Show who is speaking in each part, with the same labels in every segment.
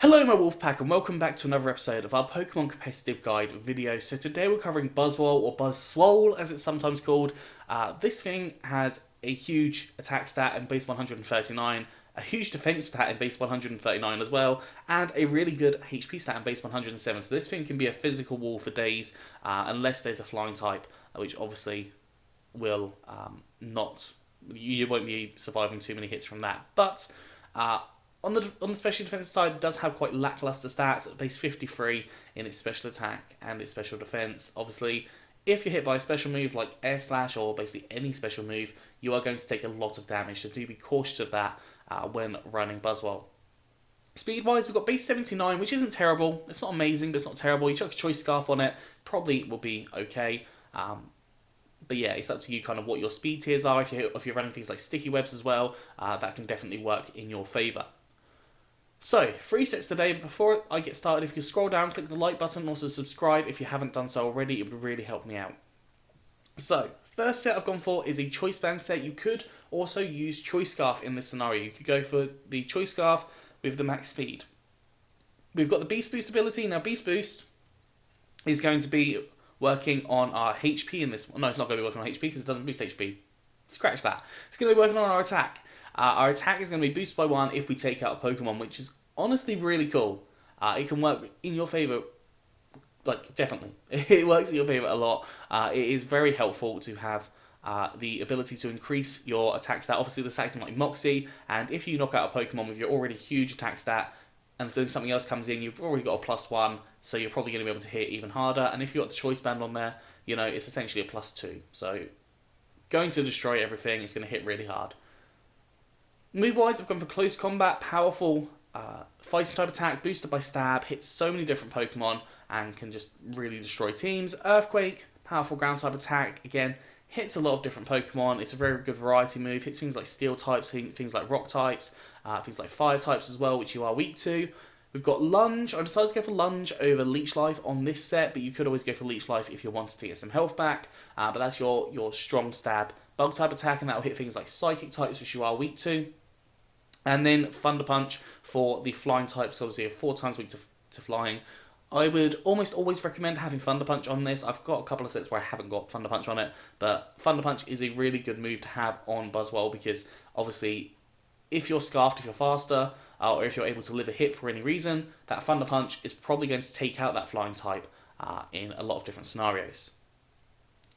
Speaker 1: Hello my Wolfpack and welcome back to another episode of our Pokemon Competitive Guide video. So today we're covering Buzzwole or Buzzwole as it's sometimes called. This thing has a huge attack stat in base 139, a huge defense stat in base 139 as well, and a really good HP stat in base 107. So this thing can be a physical wall for days unless there's a flying type, which obviously will not, you won't be surviving too many hits from that. But on the special defense side, it does have quite lackluster stats at base 53 in its special attack and its special defense. Obviously, if you're hit by a special move like Air Slash or basically any special move, you are going to take a lot of damage, so do be cautious of that when running Buzzwole. Speed-wise, we've got base 79, which isn't terrible. It's not amazing, but it's not terrible. You chuck a Choice Scarf on it, probably will be okay. But yeah, it's up to you kind of what your speed tiers are. If you're running things like Sticky Webs as well, that can definitely work in your favour. So, 3 sets today, but before I get started, if you scroll down, click the like button, and also subscribe if you haven't done so already, it would really help me out. So, first set I've gone for is a Choice Band set. You could also use Choice Scarf in this scenario. You could go for the Choice Scarf with the max speed. We've got the Beast Boost ability. Now, Beast Boost is going to be working on our HP in this one. No, it's not going to be working on HP because it doesn't boost HP. Scratch that. It's going to be working on our attack. Our attack is going to be boosted by 1 if we take out a Pokemon, which is honestly really cool. It can work in your favour, like, definitely. It works in your favour a lot. It is very helpful to have the ability to increase your attack stat. Obviously, the stat can like Moxie, and if you knock out a Pokemon with your already huge attack stat, and then something else comes in, you've already got a +1, so you're probably going to be able to hit even harder. And if you've got the Choice Band on there, you know, it's essentially a +2. So, going to destroy everything, it's going to hit really hard. Move-wise, I've gone for Close Combat, powerful fighting type attack, boosted by Stab, hits so many different Pokemon, and can just really destroy teams. Earthquake, powerful ground type attack, again, hits a lot of different Pokemon. It's a very good variety move, hits things like Steel types, things like Rock types, things like Fire types as well, which you are weak to. We've got Lunge. I decided to go for Lunge over Leech Life on this set, but you could always go for Leech Life if you wanted to get some health back. But that's your strong stab. Bug type attack, and that will hit things like Psychic types, which you are weak to. And then Thunder Punch for the flying types, obviously you're 4 times weak to flying. I would almost always recommend having Thunder Punch on this. I've got a couple of sets where I haven't got Thunder Punch on it, but Thunder Punch is a really good move to have on Buzzwole because obviously if you're scarfed, if you're faster, or if you're able to live a hit for any reason, that Thunder Punch is probably going to take out that flying type in a lot of different scenarios.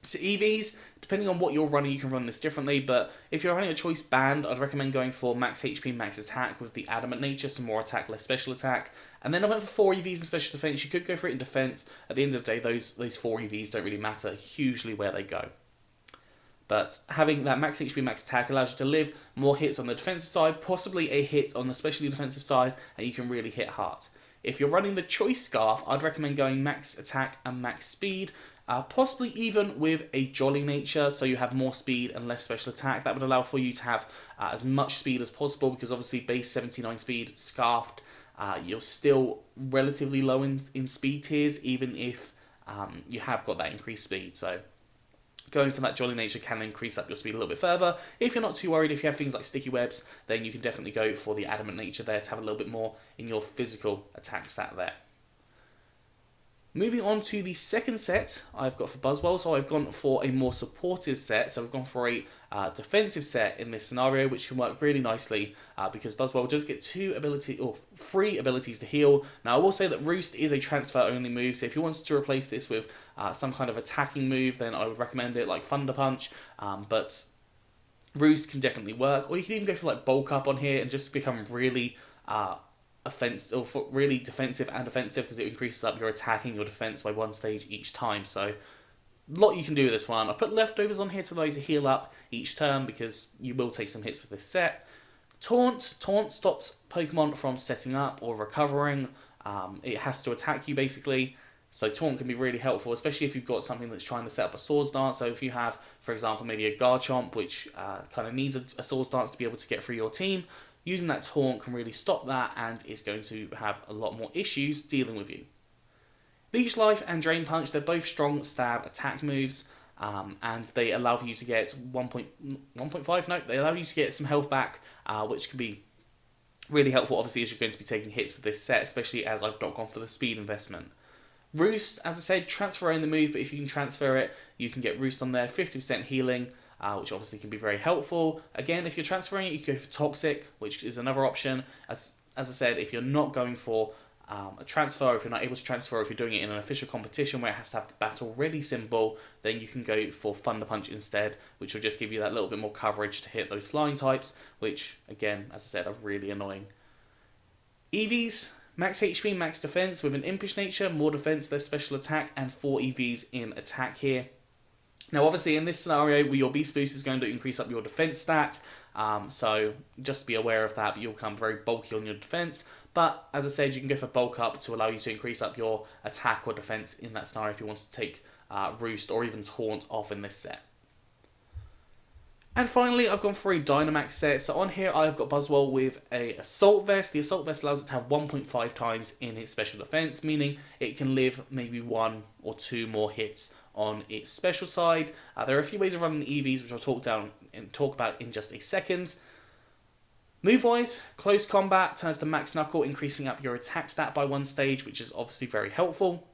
Speaker 1: So EVs, depending on what you're running, you can run this differently, but if you're running a Choice Band, I'd recommend going for max HP, max attack with the Adamant nature, some more attack, less special attack. And then I went for 4 EVs in special defense. You could go for it in defense. At the end of the day, those 4 EVs don't really matter hugely where they go. But having that max HP, max attack allows you to live more hits on the defensive side, possibly a hit on the specially defensive side, and you can really hit hard. If you're running the Choice Scarf, I'd recommend going max attack and max speed, possibly even with a Jolly nature, so you have more speed and less special attack. That would allow for you to have as much speed as possible, because obviously base 79 speed, Scarfed, you're still relatively low in speed tiers, even if you have got that increased speed. So going for that Jolly nature can increase up your speed a little bit further. If you're not too worried, if you have things like Sticky Webs, then you can definitely go for the Adamant nature there to have a little bit more in your physical attack stat there. Moving on to the second set I've got for Buzzwole, so I've gone for a more supportive set. So I've gone for a defensive set in this scenario, which can work really nicely because Buzzwole does get 3 abilities to heal. Now I will say that Roost is a transfer only move, so if you wanted to replace this with some kind of attacking move, then I would recommend it like Thunder Punch, but Roost can definitely work. Or you can even go for like Bulk Up on here and just become really really defensive and offensive, because it increases up your attack and your defense by 1 stage each time. So a lot you can do with this one. I put Leftovers on here to allow you to heal up each turn, because you will take some hits with this set. Taunt stops Pokemon from setting up or recovering. It has to attack you basically. So Taunt can be really helpful, especially if you've got something that's trying to set up a Swords Dance. So if you have, for example, maybe a Garchomp, which kind of needs a Swords Dance to be able to get through your team, using that Taunt can really stop that, and it's going to have a lot more issues dealing with you. Leech Life and Drain Punch, they're both strong stab attack moves, and they allow you to get 1.5, no, they allow you to get some health back, which can be Really helpful, obviously, as you're going to be taking hits with this set, especially as I've not gone for the speed investment. Roost, as I said, transfer in the move, but if you can transfer it, you can get Roost on there, 50% healing, which obviously can be very helpful. Again, if you're transferring it, you can go for Toxic, which is another option. As I said, if you're not going for a transfer, or if you're not able to transfer, or if you're doing it in an official competition where it has to have the battle ready symbol, then you can go for Thunder Punch instead, which will just give you that little bit more coverage to hit those flying types, which, again, as I said, are really annoying. EVs, max HP, max defense with an impish nature, more defense, less special attack, and 4 EVs in attack here. Now, obviously, in this scenario, your Beast Boost is going to increase up your defense stat, so just be aware of that, but you'll become very bulky on your defense. But, as I said, you can go for bulk up to allow you to increase up your attack or defense in that scenario if you want to take Roost or even Taunt off in this set. And finally, I've gone for a Dynamax set. So on here, I've got Buzzwole with a Assault Vest. The Assault Vest allows it to have 1.5 times in its special defense, meaning it can live maybe 1 or 2 more hits on its special side. There are a few ways of running the EVs, which I'll talk about in just a second. Move-wise, Close Combat turns to Max Knuckle, increasing up your attack stat by 1 stage, which is obviously very helpful.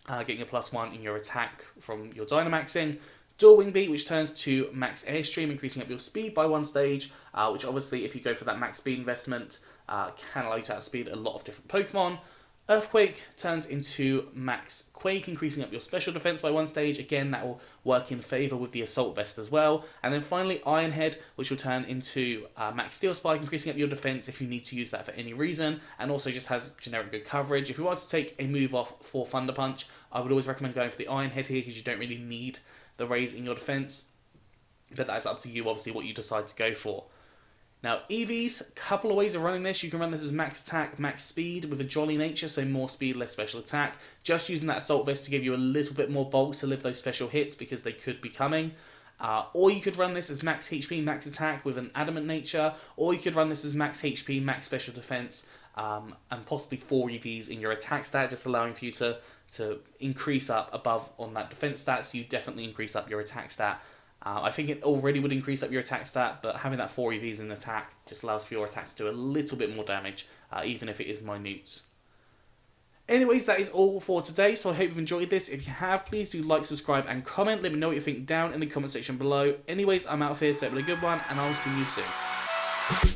Speaker 1: Getting a +1 in your attack from your Dynamaxing. Dual Wing Beat, which turns to Max Airstream, increasing up your speed by 1 stage, which obviously, if you go for that max speed investment, can allow you to outspeed a lot of different Pokemon. Earthquake turns into Max Quake, increasing up your special defense by 1 stage. Again, that will work in favour with the Assault Vest as well. And then finally, Iron Head, which will turn into Max Steel Spike, increasing up your defense if you need to use that for any reason, and also just has generic good coverage. If you want to take a move off for Thunder Punch, I would always recommend going for the Iron Head here, because you don't really need the raise in your defense, but that's up to you, obviously, what you decide to go for. Now, EVs, couple of ways of running this. You can run this as max attack, max speed with a jolly nature, so more speed, less special attack. Just using that Assault Vest to give you a little bit more bulk to live those special hits, because they could be coming. Or you could run this as max HP, max attack with an adamant nature, or you could run this as max HP, max special defense, and possibly 4 EVs in your attack stat, just allowing for you to increase up above on that defense stat, so you definitely increase up your attack stat. I think it already would increase up your attack stat, but having that 4 EVs in attack just allows for your attacks to do a little bit more damage, even if it is minute. Anyways, that is all for today, so I hope you've enjoyed this. If you have, please do like, subscribe, and comment. Let me know what you think down in the comment section below. Anyways, I'm out of here, so have a good one, and I'll see you soon.